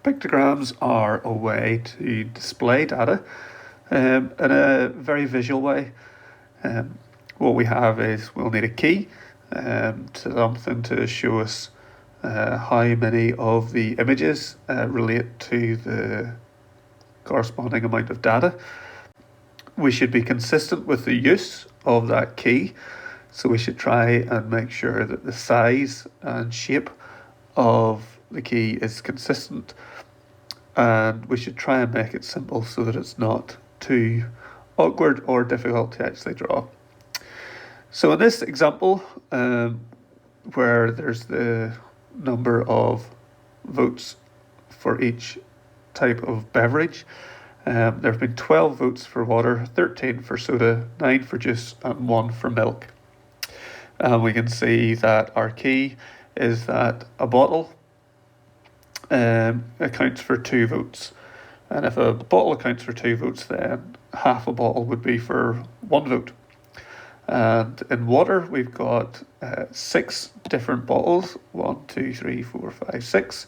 Pictograms are a way to display data in a very visual way. What we have is we'll need a key to something to show us how many of the images relate to the corresponding amount of data. We should be consistent with the use of that key, so we should try and make sure that the size and shape of the key is consistent, and we should try and make it simple so that it's not too awkward or difficult to actually draw. So in this example, where there's the number of votes for each type of beverage, there have been 12 votes for water, 13 for soda, 9 for juice, and 1 for milk. And we can see that our key is that a bottle accounts for 2 votes. And if a bottle accounts for 2 votes, then half a bottle would be for 1 vote. And in water, we've got 6 different bottles, 1, 2, 3, 4, 5, 6.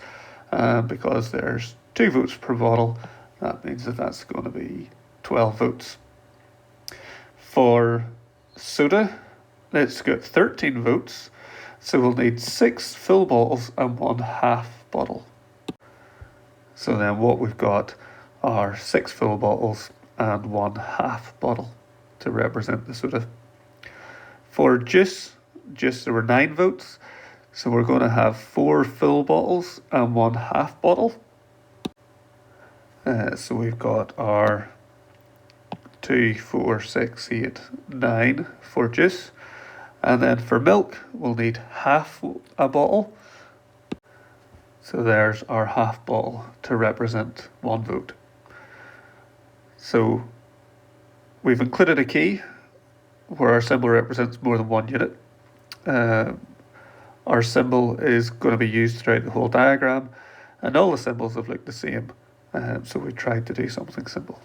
Because there's 2 votes per bottle, that means that that's going to be 12 votes. For soda, it's got 13 votes, so we'll need 6 full bottles and 1 half bottle. So then what we've got are 6 full bottles and 1 half bottle to represent the soda. For juice, there were 9 votes, so we're going to have 4 full bottles and 1 half bottle. So we've got our 2, 4, 6, 8, 9 for juice. And then for milk, we'll need half a bottle. So there's our half bottle to represent 1 vote. So we've included a key where our symbol represents more than 1 unit. Our symbol is going to be used throughout the whole diagram, and all the symbols have looked the same. So we tried to do something simple.